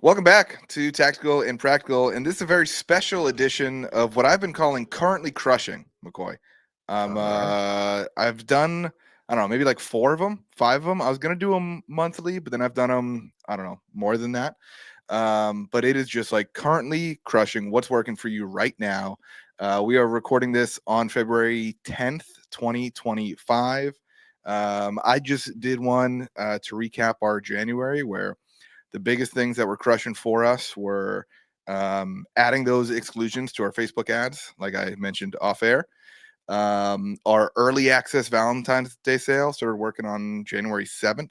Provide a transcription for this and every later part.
Welcome back to Tactical and Practical, and this is a very special edition of what I've been calling currently crushing, McCoy. I've done, I don't know, maybe like 5 of them. I was gonna do them monthly, but then I've done them, I don't know, more than that. But it is just like currently crushing. What's working for you right now? We are recording this on February 10th, 2025. I just did one to recap our January where the biggest things that were crushing for us were adding those exclusions to our Facebook ads, like I mentioned off air. Our early access Valentine's Day sale started working on January 7th.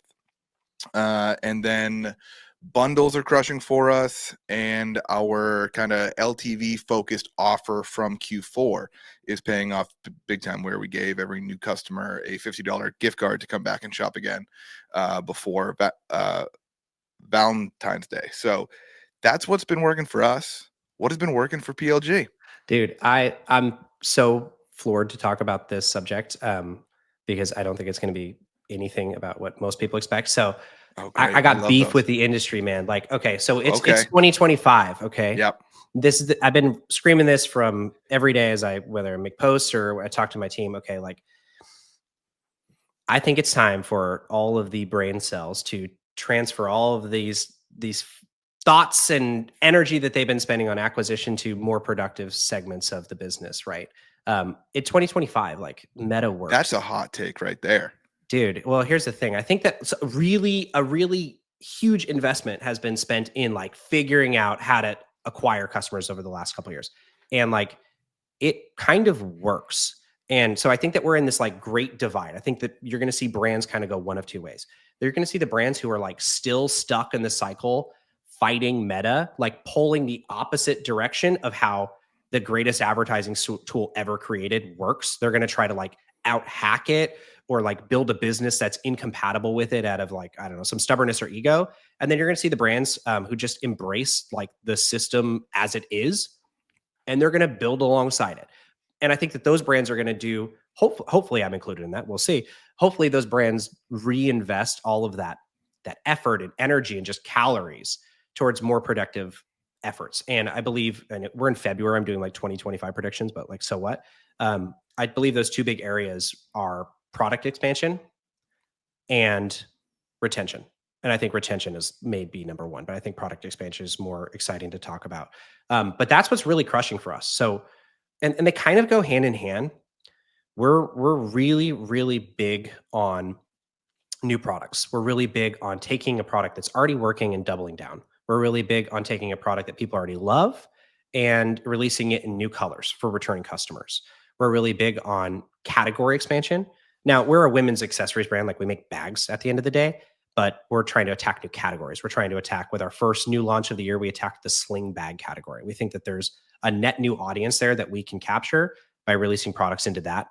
And then bundles are crushing for us, and our kind of LTV focused offer from Q4 is paying off big time, where we gave every new customer a $50 gift card to come back and shop again before Valentine's Day. So that's what's been working for us. What has been working for PLG? Dude, I'm so floored to talk about this subject because I don't think it's going to be anything about what most people expect. So I got love beef those. with the industry, man. Like, okay, so it's Okay. 2025. Okay. Yep. I've been screaming this from every day as whether I make posts or I talk to my team. Okay, like I think it's time for all of the brain cells to transfer all of these thoughts and energy that they've been spending on acquisition to more productive segments of the business, right? In 2025, like meta works. That's a hot take right there. Dude, well, here's the thing. I think that a really huge investment has been spent in like figuring out how to acquire customers over the last couple of years. And like it kind of works. And so I think that we're in this like great divide. I think that you're going to see brands kind of go one of two ways. They're going to see the brands who are like still stuck in the cycle fighting meta, like pulling the opposite direction of how the greatest advertising tool ever created works. They're going to try to like out hack it or like build a business that's incompatible with it out of like, I don't know, some stubbornness or ego. And then you're going to see the brands who just embrace like the system as it is, and they're going to build alongside it. And I think that those brands are going to do, hopefully I'm included in that. We'll see. Hopefully those brands reinvest all of that effort and energy and just calories towards more productive efforts. And I believe, and we're in February, I'm doing like 2025 predictions, but like, so what? I believe those two big areas are product expansion and retention. And I think retention is maybe number one, but I think product expansion is more exciting to talk about. But that's what's really crushing for us. So, and they kind of go hand in hand. We're really big on new products. We're really big on taking a product that's already working and doubling down. We're really big on taking a product that people already love and releasing it in new colors for returning customers. We're really big on category expansion. Now, we're a women's accessories brand, like we make bags at the end of the day, but we're trying to attack new categories. We're trying to attack, with our first new launch of the year, we attacked the sling bag category. We think that there's a net new audience there that we can capture by releasing products into that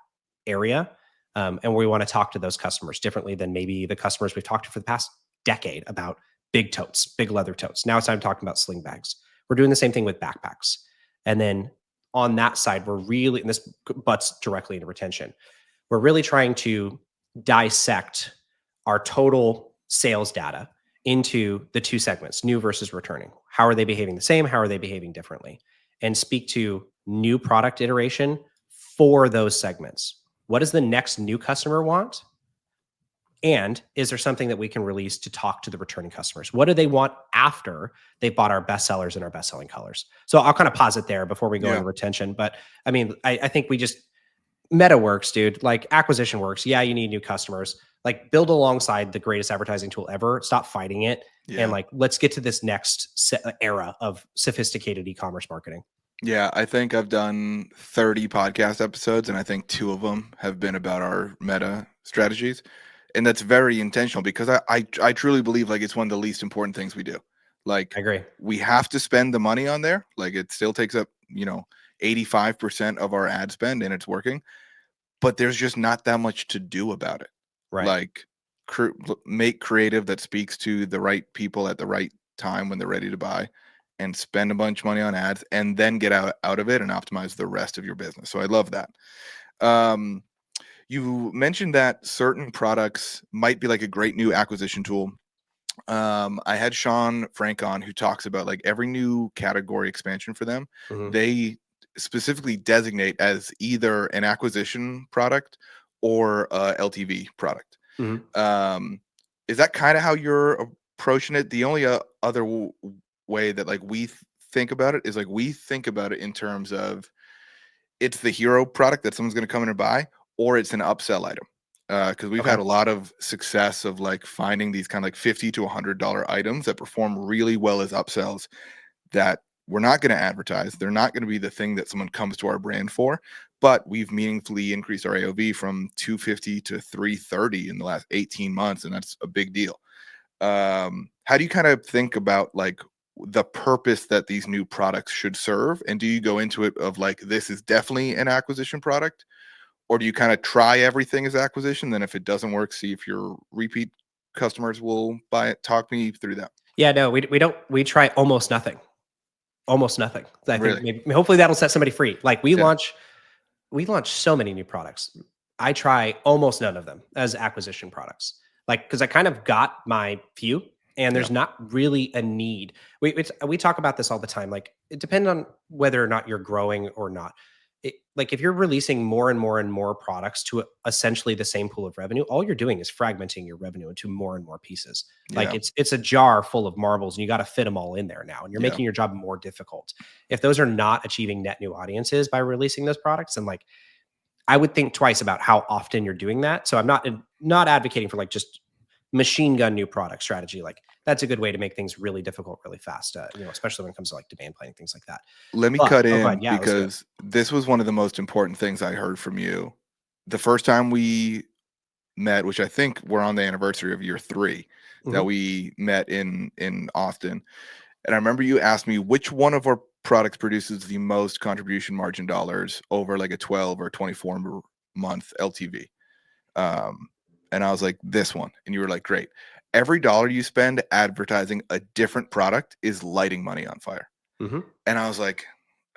area. And we want to talk to those customers differently than maybe the customers we've talked to for the past decade about big totes, big leather totes. Now it's time talking about sling bags. We're doing the same thing with backpacks. And then on that side, we're really, and this butts directly into retention, we're really trying to dissect our total sales data into the two segments, new versus returning. How are they behaving the same? How are they behaving differently? And speak to new product iteration for those segments. What does the next new customer want? And is there something that we can release to talk to the returning customers? What do they want after they bought our best sellers and our best selling colors? So I'll kind of pause it there before we go into retention. But I mean, I think we just, meta works, dude. Like acquisition works. Yeah, you need new customers. Like build alongside the greatest advertising tool ever. Stop fighting it. Yeah. And like, let's get to this next era of sophisticated e-commerce marketing. Yeah, I think I've done 30 podcast episodes, and I think 2 of them have been about our meta strategies. And that's very intentional because I truly believe like it's one of the least important things we do. Like, I agree. We have to spend the money on there. Like it still takes up, 85% of our ad spend, and it's working. But there's just not that much to do about it. Right. Like make creative that speaks to the right people at the right time when they're ready to buy, and spend a bunch of money on ads, and then get out of it and optimize the rest of your business. So I love that. You mentioned that certain products might be like a great new acquisition tool I had Sean Frank on, who talks about like every new category expansion for them, Mhm. they specifically designate as either an acquisition product or a LTV product. Mhm. Um, is that kind of how you're approaching it? The only other way that like think about it is like we think about it in terms of it's the hero product that someone's going to come in and buy, or it's an upsell item. Because we've Okay. had a lot of success of like finding these kind of like $50 to $100 items that perform really well as upsells that we're not going to advertise. They're not going to be the thing that someone comes to our brand for, but we've meaningfully increased our AOV from 250 to 330 in the last 18 months, and that's a big deal. How do you kind of think about like the purpose that these new products should serve? And do you go into it of like, this is definitely an acquisition product? Or do you kind of try everything as acquisition? Then if it doesn't work, see if your repeat customers will buy it. Talk me through that. Yeah, no, we don't we try almost nothing. Almost nothing. I think Really? maybe hopefully that'll set somebody free. Like Yeah. we launch so many new products. I try almost none of them as acquisition products. Like cuz I kind of got my few and Yeah. there's not really a need. We talk about this all the time. Like it depends on whether or not you're growing or not. Like if you're releasing more and more and more products to essentially the same pool of revenue, all you're doing is fragmenting your revenue into more and more pieces. Like Yeah. it's a jar full of marbles and you got to fit them all in there now and you're Yeah. making your job more difficult. If those are not achieving net new audiences by releasing those products, then like I would think twice about how often you're doing that. So I'm not advocating for like just machine gun new product strategy. Like that's a good way to make things really difficult really fast. Especially when it comes to like demand planning things like that. Let me But cut oh, go ahead. in Yeah, let's do it. because this was one of the most important things I heard from you the first time we met, which I think we're on the anniversary of year 3 that Mhm. we met in Austin. And I remember you asked me which one of our products produces the most contribution margin dollars over like a 12 or 24 month LTV. Um, and I was like, this one. And you were like, great. Every dollar you spend advertising a different product is lighting money on fire. Mhm. And I was like,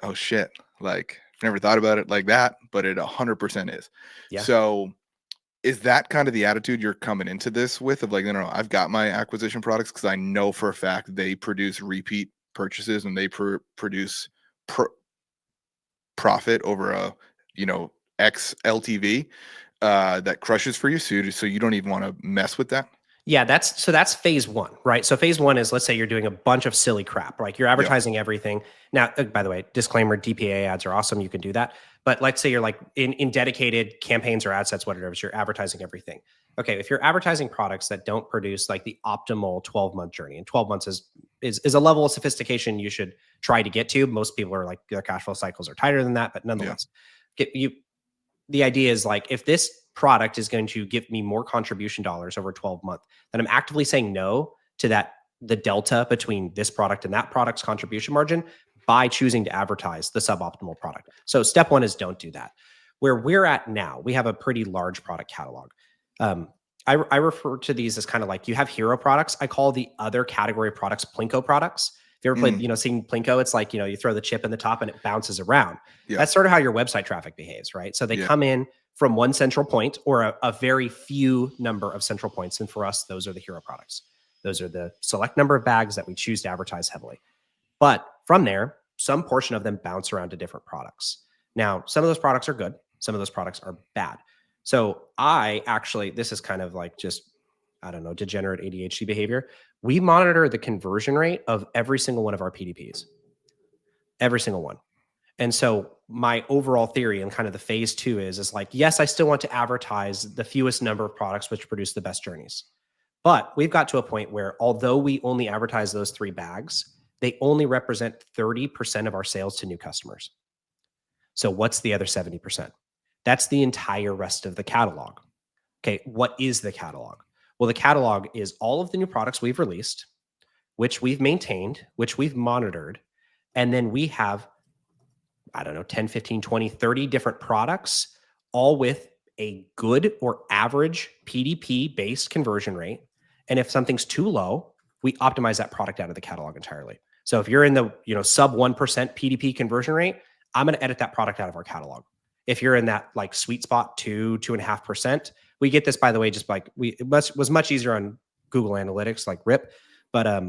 oh shit. Like, I've never thought about it like that, but it 100% is. Yeah. So is that kind of the attitude you're coming into this with of like, no, no, no, I've got my acquisition products because I know for a fact they produce repeat purchases and they produce pr- profit over a, you know, X LTV that crushes for you. So you don't even want to mess with that. Yeah, that's phase one, right? So phase one is let's say you're doing a bunch of silly crap, like you're Yep. advertising everything. Now, by the way, disclaimer: DPA ads are awesome. You can do that, but let's say you're like in dedicated campaigns or ad sets, whatever. You're advertising everything. Okay, if you're advertising products that don't produce like the optimal 12-month journey, and 12 months is a level of sophistication you should try to get to. Most people are like their cash flow cycles are tighter than that, but Yeah. nonetheless, the idea is like if this product is going to give me more contribution dollars over 12 month, then I'm actively saying no to that the delta between this product and that product's contribution margin by choosing to advertise the suboptimal product. So step one is don't do that. Where we're at now, we have a pretty large product catalog. Um, I refer to these as kind of like you have hero products. I call the other category products Plinko products. If you ever played, Mm, seen Plinko, it's like, you throw the chip in the top and it bounces around. yeah. That's sort of how your website traffic behaves, right? So they Yeah. come in from one central point or a very few number of central points. And for us, those are the hero products. Those are the select number of bags that we choose to advertise heavily. But from there, some portion of them bounce around to different products. Now, some of those products are good, some of those products are bad. So I actually, this is kind of like just, I don't know, degenerate ADHD behavior. We monitor the conversion rate of every single one of our PDPs, every single one. And so my overall theory and kind of the phase two is like, yes, I still want to advertise the fewest number of products which produce the best journeys. But we've got to a point where although we only advertise those 3 bags, they only represent 30% of our sales to new customers. So what's the other 70%? That's the entire rest of the catalog. Okay, what is the catalog? Well, the catalog is all of the new products we've released, which we've maintained, which we've monitored, and then we have, I don't know, 10, 15, 20, 30 different products, all with a good or average PDP based conversion rate. And if something's too low, we optimize that product out of the catalog entirely. So if you're in the sub 1% PDP conversion rate, I'm going to edit that product out of our catalog. If you're in that like sweet spot 2.5%, we get this, by the way, just like it was much easier on Google Analytics, like RIP, but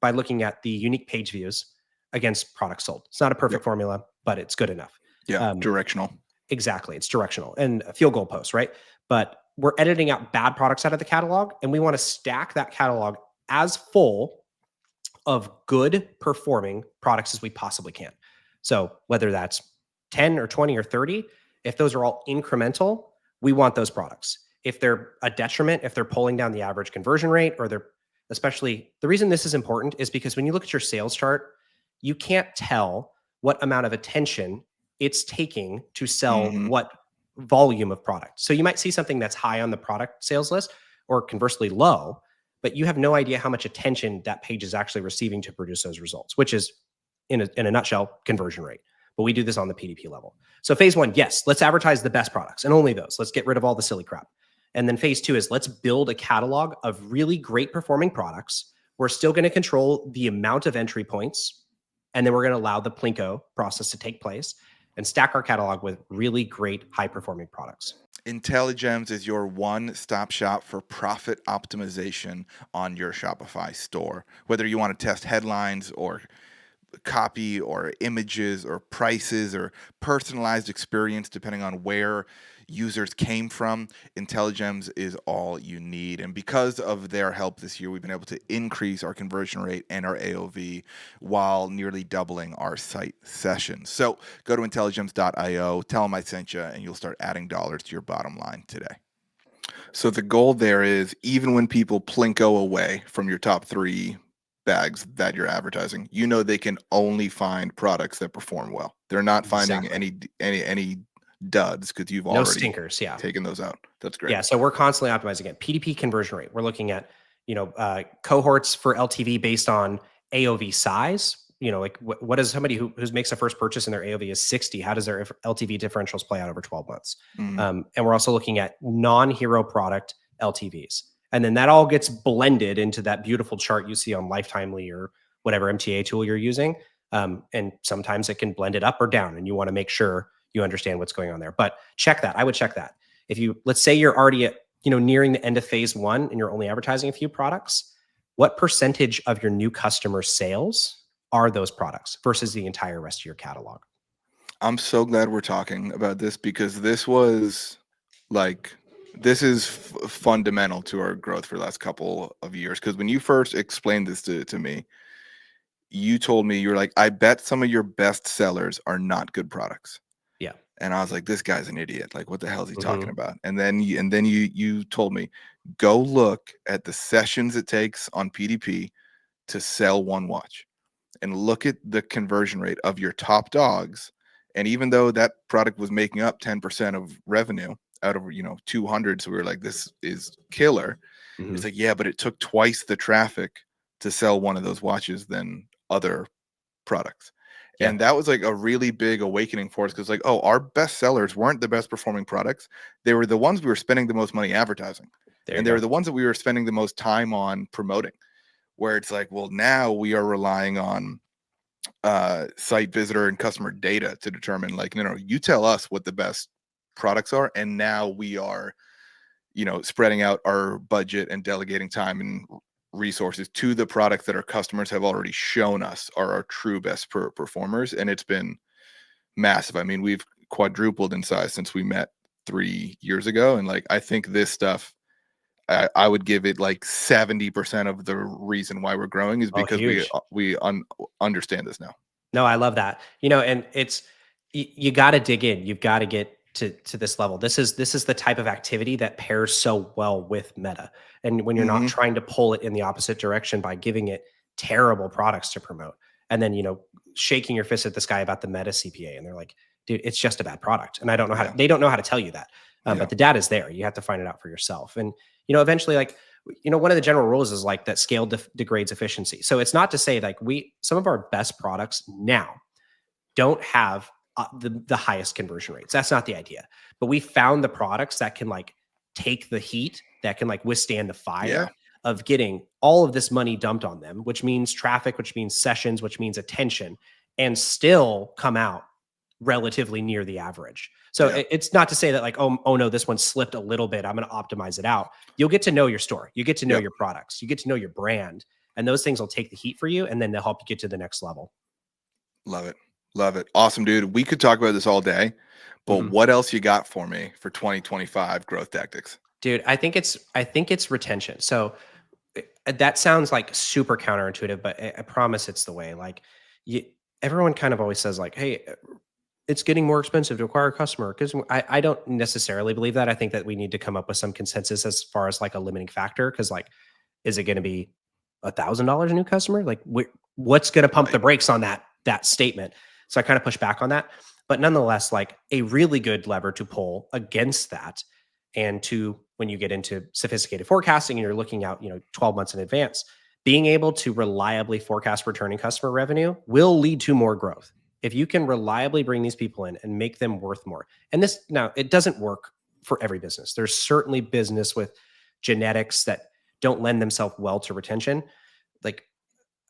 by looking at the unique page views against products sold. It's not a perfect formula, but it's good enough. Yeah, directional. Exactly. It's directional and a field goal post, right? But we're editing out bad products out of the catalog, and we want to stack that catalog as full of good performing products as we possibly can. So whether that's 10 or 20 or 30, if those are all incremental, we want those products. If they're a detriment, if they're pulling down the average conversion rate, or they're, especially, the reason this is important is because when you look at your sales chart, you can't tell what amount of attention it's taking to sell what volume of product. So you might see something that's high on the product sales list, or conversely low, but you have no idea how much attention that page is actually receiving to produce those results, which is, in a nutshell, conversion rate. But we do this on the PDP level. So phase one, yes, let's advertise the best products and only those. Let's get rid of all the silly crap. And then phase two is let's build a catalog of really great performing products. We're still going to control the amount of entry points, and then we're going to allow the Plinko process to take place and stack our catalog with really great high performing products. IntelliGems is your one-stop shop for profit optimization on your Shopify store. Whether you want to test headlines or copy or images or prices or personalized experience, depending on where users came from, IntelliGems is all you need. And because of their help this year, we've been able to increase our conversion rate and our AOV while nearly doubling our site sessions. So go to IntelliGems.io, tell them I sent you, and you'll start adding dollars to your bottom line today. So the goal there is, even when people Plinko away from your top 3 bags that you're advertising, you know they can only find products that perform well. They're not finding any duds because you've already stinkers, taken those out. That's great. Yeah, so we're constantly optimizing it. PDP conversion rate. We're looking at cohorts for LTV based on AOV size. Like what is somebody who makes a first purchase and their AOV is 60? How does their LTV differentials play out over 12 months? And we're also looking at non-hero product LTVs. And then that all gets blended into that beautiful chart you see on Lifetimely or whatever MTA tool you're using. And sometimes it can blend it up or down, and you want to make sure you understand what's going on there. But check that. I would check that. If you, let's say you're already at, nearing the end of phase one and you're only advertising a few products, what percentage of your new customer sales are those products versus the entire rest of your catalog? I'm so glad we're talking about this, because this is fundamental to our growth for the last couple of years. Because when you first explained this to me, you told me, you're like, I bet some of your best sellers are not good products. Yeah. And I was like, this guy's an idiot. Like, what the hell is he talking about? And then you told me, go look at the sessions it takes on PDP to sell one watch, and look at the conversion rate of your top dogs. And even though that product was making up 10% of revenue out of 200, so we were like, this is killer. It's like, yeah, but it took twice the traffic to sell one of those watches than other products. Yeah. And that was like a really big awakening for us, because like, oh, our best sellers weren't the best performing products. They were the ones we were spending the most money advertising. And they were the ones that we were spending the most time on promoting, where it's like, well, now we are relying on site visitor and customer data to determine, like, you tell us what the best products are, and now we are spreading out our budget and delegating time and resources to the products that our customers have already shown us are our true best performers. And it's been massive. I mean, we've quadrupled in size since we met 3 years ago, and like, I think this stuff, I would give it like 70% of the reason why we're growing is because we understand this now. No, I love that. And it's, you got to dig in. You've got to get to this level. This is the type of activity that pairs so well with Meta. And when you're not trying to pull it in the opposite direction by giving it terrible products to promote, and then, shaking your fist at this guy about the Meta CPA, and they're like, dude, it's just a bad product. And I don't know how they don't know how to tell you that. But the data is there. You have to find it out for yourself. And, eventually, like, one of the general rules is like that scale degrades efficiency. So it's not to say like some of our best products now don't have the highest conversion rates. That's not the idea. But we found the products that can like take the heat, that can like withstand the fire of getting all of this money dumped on them, which means traffic, which means sessions, which means attention, and still come out relatively near the average. So Yeah. it's not to say that like, oh no, this one slipped a little bit, I'm going to optimize it out. You'll get to know your store. You get to know Yep. your products. You get to know your brand. And those things will take the heat for you, and then they'll help you get to the next level. Love it. Love it. Awesome, dude. We could talk about this all day, but what else you got for me for 2025 growth tactics? Dude, I think it's retention. So that sounds like super counterintuitive, but I promise it's the way. Like, you, everyone kind of always says like, "Hey, it's getting more expensive to acquire a customer." Because I don't necessarily believe that. I think that we need to come up with some consensus as far as like a limiting factor. Because like, is it going to be $1,000 a new customer? Like, what's going to pump the brakes on that statement? So I kind of push back on that. But nonetheless, like a really good lever to pull against that, and to when you get into sophisticated forecasting and you're looking out, 12 months in advance, being able to reliably forecast returning customer revenue will lead to more growth. If you can reliably bring these people in and make them worth more. And this, now, it doesn't work for every business. There's certainly business with genetics that don't lend themselves well to retention. Like,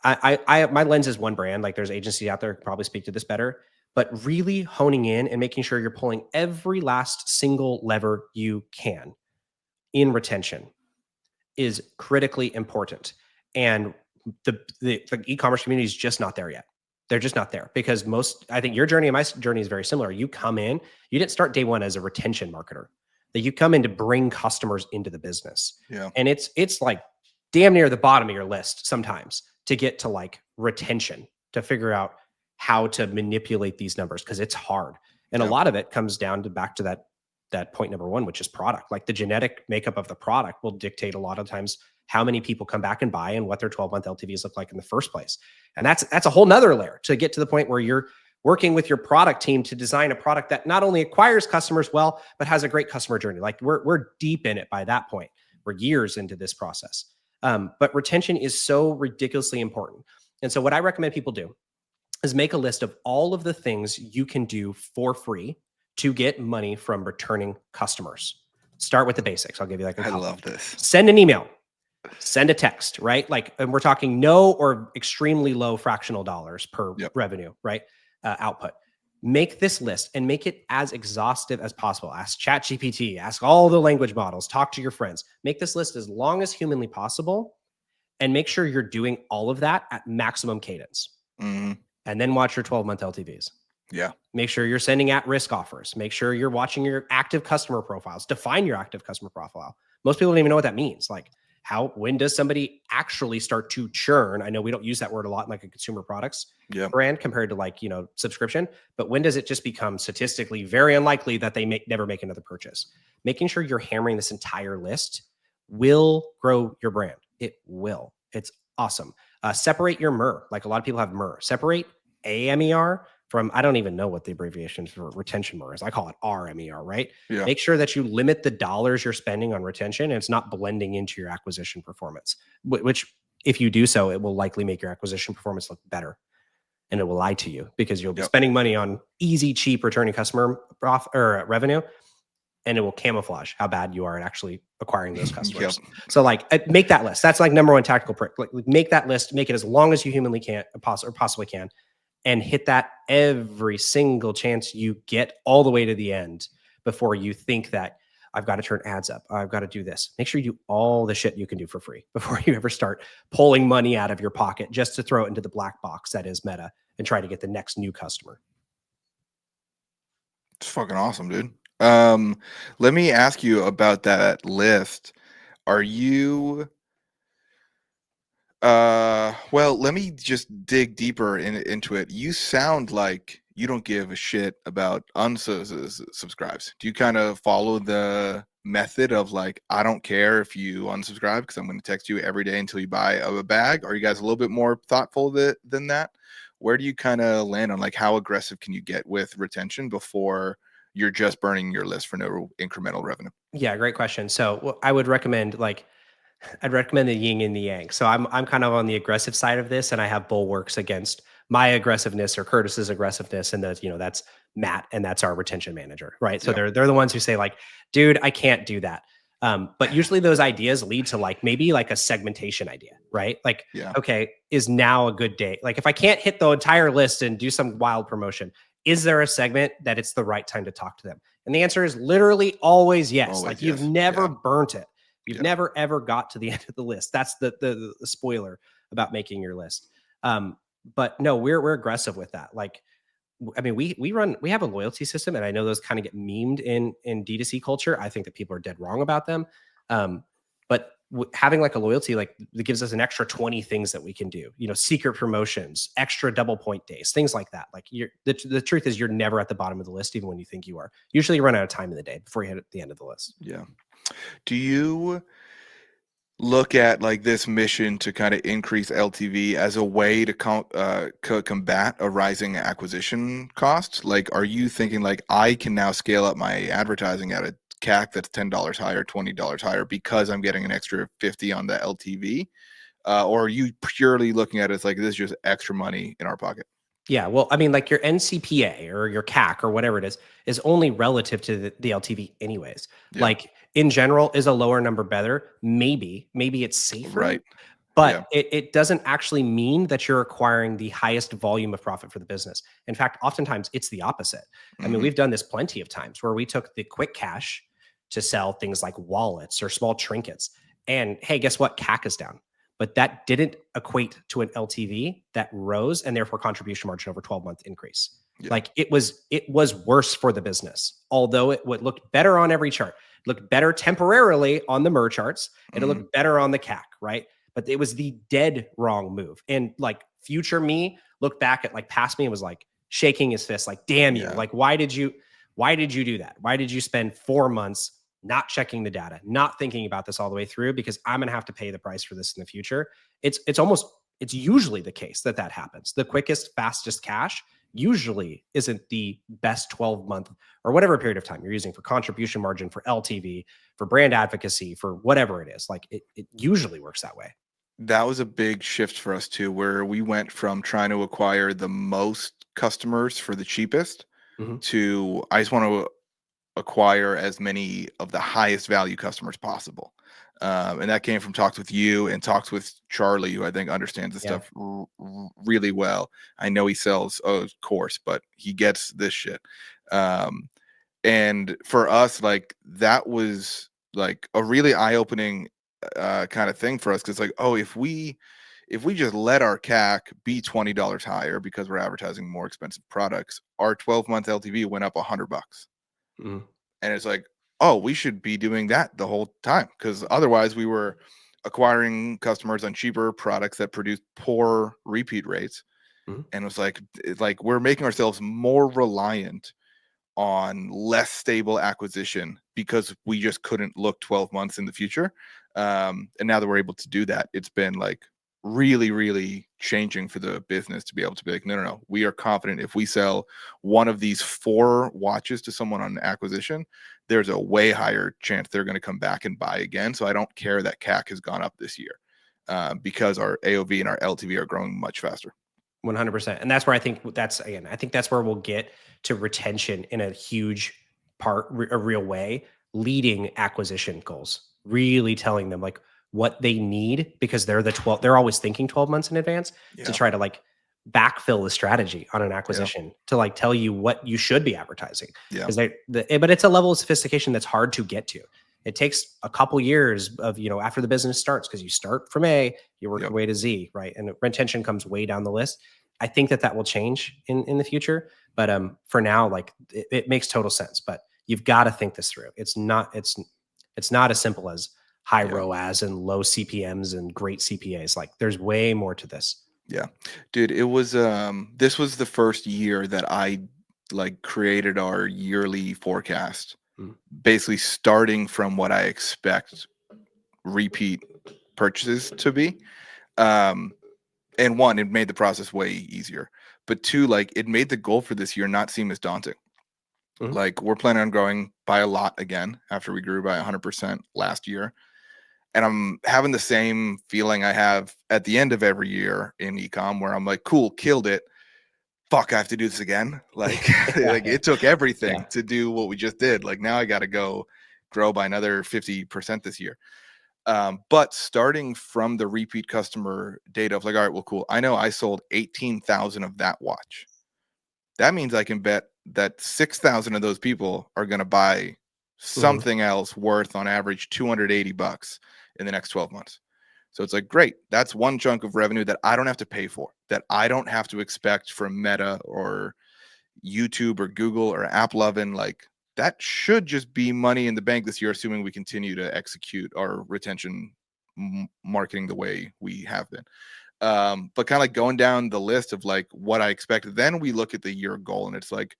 I my lens is one brand. Like, there's agencies out there who probably speak to this better, but really honing in and making sure you're pulling every last single lever you can in retention is critically important. And the e-commerce community is just not there yet. They're just not there, because I think your journey and my journey is very similar. You come in, you didn't start day one as a retention marketer. That you come in to bring customers into the business. Yeah. And it's like damn near the bottom of your list sometimes to get to like retention, to figure out how to manipulate these numbers, because it's hard. And a lot of it comes down to back to that point number one, which is product. Like, the genetic makeup of the product will dictate a lot of times how many people come back and buy and what their 12-month LTVs look like in the first place. And that's a whole nother layer to get to the point where you're working with your product team to design a product that not only acquires customers well, but has a great customer journey. Like, we're deep in it by that point. We're years into this process. But retention is so ridiculously important. And so what I recommend people do is make a list of all of the things you can do for free to get money from returning customers. Start with the basics. I'll give you like a couple. I love this. Send an email, send a text, right? Like, and we're talking no or extremely low fractional dollars per revenue, right? Output. Make this list and make it as exhaustive as possible. Ask ChatGPT, ask all the language models, talk to your friends. Make this list as long as humanly possible, and make sure you're doing all of that at maximum cadence. Mm-hmm. And then watch your 12-month LTVs. Yeah. Make sure you're sending at-risk offers. Make sure you're watching your active customer profiles. Define your active customer profile. Most people don't even know what that means. Like, when does somebody actually start to churn? I know we don't use that word a lot in like a consumer products brand compared to like, subscription, but when does it just become statistically very unlikely that they never make another purchase? Making sure you're hammering this entire list will grow your brand. It will. It's awesome. Separate your MER. Like, a lot of people have MER. Separate AMER from, I don't even know what the abbreviation for retention MER is. I call it RMER, right? Yeah. Make sure that you limit the dollars you're spending on retention, and it's not blending into your acquisition performance, which if you do so, it will likely make your acquisition performance look better. And it will lie to you, because you'll be spending money on easy, cheap returning customer revenue, and it will camouflage how bad you are at actually acquiring those customers. So like, make that list. That's like number one tactical prick. Like, make that list, make it as long as you humanly can or possibly can, and hit that every single chance you get all the way to the end before you think that I've got to turn ads up. I've got to do this. Make sure you do all the shit you can do for free before you ever start pulling money out of your pocket just to throw it into the black box that is Meta and try to get the next new customer. It's fucking awesome, dude. Let me ask you about that list. Are you well, let me just dig deeper into it. You sound like you don't give a shit about unsubscribes. Do you kind of follow the method of like, I don't care if you unsubscribe because I'm going to text you every day until you buy a bag? Are you guys a little bit more thoughtful than that? Where do you kind of land on like how aggressive can you get with retention before you're just burning your list for no incremental revenue? Yeah, great question. So I would recommend I'd recommend the yin and the yang. So I'm kind of on the aggressive side of this, and I have bulwarks against my aggressiveness or Curtis's aggressiveness, and that's Matt, and that's our retention manager, right? So they're the ones who say like, dude, I can't do that. But usually those ideas lead to like maybe like a segmentation idea, right? Like, okay, is now a good day? Like, if I can't hit the entire list and do some wild promotion, is there a segment that it's the right time to talk to them? And the answer is literally always yes. Always Like you've yes. never Yeah. burnt it. You've Yeah. never ever got to the end of the list. That's the spoiler about making your list. But no, we're aggressive with that. Like, I mean, we have a loyalty system, and I know those kind of get memed in D2C culture. I think that people are dead wrong about them. But having like a loyalty, like that gives us an extra 20 things that we can do, you know, secret promotions, extra double point days, things like that. Like the truth is you're never at the bottom of the list, even when you think you are. Usually you run out of time in the day before you hit the end of the list. Yeah. Do you look at like this mission to kind of increase LTV as a way to combat a rising acquisition cost? Like, are you thinking like I can now scale up my advertising at a CAC that's $10 higher, $20 higher because I'm getting an extra 50 on the LTV? Or are you purely looking at it as like this is just extra money in our pocket? Yeah, well, I mean, like your NCPA or your CAC or whatever it is only relative to the LTV anyways. Yeah. Like in general, is a lower number better? Maybe it's safer, Right. but Yeah. it doesn't actually mean that you're acquiring the highest volume of profit for the business. In fact, oftentimes it's the opposite. I mean, Hmm. we've done this plenty of times where we took the quick cash to sell things like wallets or small trinkets. And hey, guess what? CAC is down. But that didn't equate to an LTV that rose and therefore contribution margin over 12-month increase. Yeah. Like it was worse for the business. Although it would look better on every chart, looked better temporarily on the MER charts, and it Mhm. looked better on the CAC, right? But it was the dead wrong move. And like future me looked back at like past me and was like shaking his fist, like, damn you. Yeah. Like, why did you do that? Why did you spend 4 months not checking the data, not thinking about this all the way through? Because I'm going to have to pay the price for this in the future. It's usually the case that happens. The quickest, fastest cash usually isn't the best 12-month or whatever period of time you're using for contribution margin, for LTV, for brand advocacy, for whatever it is. Like it usually works that way. That was a big shift for us too, where we went from trying to acquire the most customers for the cheapest Mhm. to I just want to acquire as many of the highest value customers possible. And that came from talks with you and talks with Charlie, who I think understands this Yeah. stuff really well. I know he sells a course, but he gets this shit. Um, and for us, like that was like a really eye-opening kind of thing for us because like, oh, if we just let our CAC be $20 higher because we're advertising more expensive products, our 12-month LTV went up $100. Mhm. And it's like, oh, we should be doing that the whole time because otherwise we were acquiring customers on cheaper products that produce poor repeat rates. Mhm. And it's like we're making ourselves more reliant on less stable acquisition because we just couldn't look 12 months in the future. And now that we're able to do that, it's been like really, really changing for the business to be able to be like, no, no, no, we are confident if we sell one of these 4 watches to someone on acquisition, there's a way higher chance they're going to come back and buy again. So I don't care that CAC has gone up this year because our AOV and our LTV are growing much faster. 100%. And that's where I think that's where we'll get to retention in a huge part, a real way, leading acquisition goals, really telling them like what they need because they're always thinking 12 months in advance to Yeah. try to like backfill the strategy on an Yeah. acquisition to like tell you what you should be advertising. Yeah. Because but it's a level of sophistication that's hard to get to. It takes a couple years of, after the business starts, because you start from A, you work Yep. your way to Z, right? And retention comes way down the list. I think that will change in the future, but for now, like it makes total sense. But you've got to think this through. It's not as simple as high Yeah. ROAS and low CPMs and great CPAs. Like there's way more to this. Yeah. Dude, it was this was the first year that I like created our yearly forecast, Mm. basically starting from what I expect repeat purchases to be. Um and one, it made the process way easier. But two, like it made the goal for this year not seem as daunting. Mhm. Like we're planning on growing by a lot again after we grew by 100% last year. And I'm having the same feeling I have at the end of every year in ecom where I'm like, cool, killed it. Fuck, I have to do this again. Like, Yeah, like it took everything yeah. to do what we just did. Like now I got to go grow by another 50% this year. But starting from the repeat customer data of like, all right, well, cool. I know I sold 18,000 of that watch. that means I can bet that 6,000 of those people are going to buy Mhm. something else worth on average $280 in the next 12 months. So it's like, great. That's one chunk of revenue that I don't have to pay for, that I don't have to expect from Meta or YouTube or Google or AppLovin. Like, that should just be money in the bank this year, assuming we continue to execute our retention marketing the way we have been. But kind of like going down the list of like what I expect, then we look at the year goal and it's like,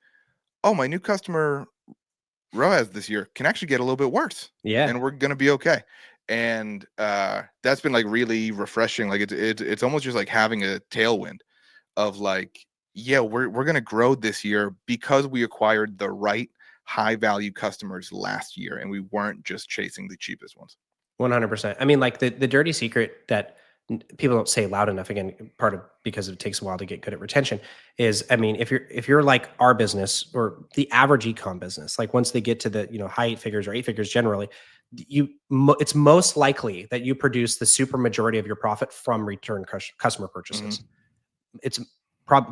oh, my new customer ROAS this year can actually get a little bit worse, Yeah. and we're gonna be okay. And that's been like really refreshing. Like it's almost just like having a tailwind of like, yeah, we're gonna grow this year because we acquired the right high value customers last year, and we weren't just chasing the cheapest ones. 100%. I mean, like the dirty secret that people don't say loud enough, again, part of because it takes a while to get good at retention, is, I mean, if you're like our business or the average ecom business, like once they get to the, high 8 figures or 8 figures generally, it's most likely that you produce the super majority of your profit from return customer Hmm. purchases. It's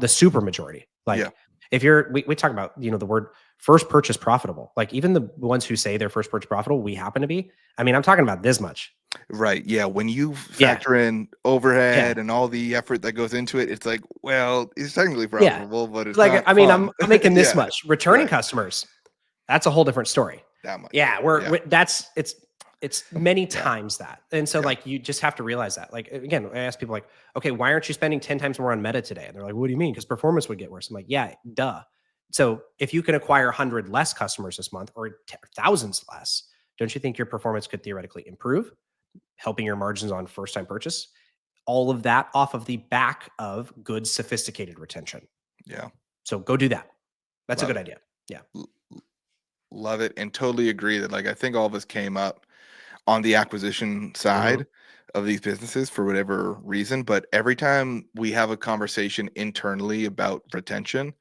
the super majority. Yeah, Like, if we talk about, the word first purchase profitable, like even the ones who say they're first purchase profitable, we happen to be. I mean, I'm talking about this much. right. Yeah, when you Yeah. factor in Yeah. overhead and all the effort that goes into it, it's like, well, it's technically Yeah. profitable, but it's Like, not I mean, fun. I'm making this Yeah, much. Returning right. customers, that's a whole different story. That much. Yeah, Yeah, it's many yeah, times that. And so, yeah. like, you just have to realize that. Like, again, I ask people like, "Okay, why aren't you spending 10 times more on Meta today?" And they're like, "What do you mean? Because performance would get worse." I'm like, "Yeah, duh." So, if you can acquire 100 less customers this month or thousands less, don't you think your performance could theoretically improve, helping your margins on first time purchase? All of that off of the back of good sophisticated retention. Yeah. So, go do that. That's a Love good it. idea. Yeah. L- Love it. And totally agree that like I think all of us came up on the acquisition Mhm. side of these businesses for whatever reason. But every time we have a conversation internally about retention,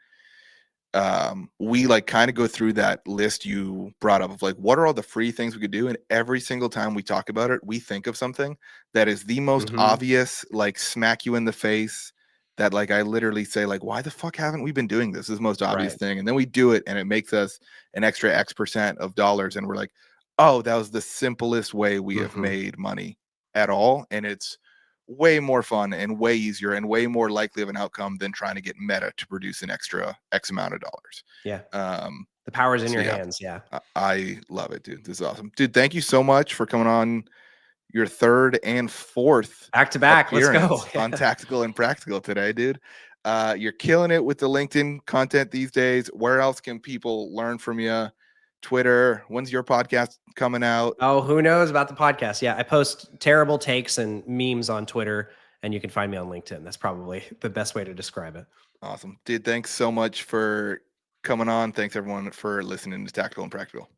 we like kind of go through that list you brought up of like what are all the free things we could do, and every single time we talk about it we think of something that is the most Mhm. obvious, like smack you in the face, that like I literally say like, why the fuck haven't we been doing this? This is the most obvious Right. thing, and then we do it and it makes us an extra x% of dollars, and we're like, oh, that was the simplest way we have Mhm. made money at all, and it's way more fun and way easier and way more likely of an outcome than trying to get Meta to produce an extra X amount of dollars. Yeah. Um, The power's in so your yeah, hands. Yeah. I love it, dude. This is awesome, dude. Thank you so much for coming on your third and fourth Back to back. Let's go. appearance on Yeah. Tactical and Practical today, dude. You're killing it with the LinkedIn content these days. Where else can people learn from you? Twitter. When's your podcast coming out? Oh, who knows about the podcast? Yeah, I post terrible takes and memes on Twitter, and you can find me on LinkedIn. That's probably the best way to describe it. Awesome, dude. Thanks so much for coming on. Thanks everyone for listening to Tactical and Practical.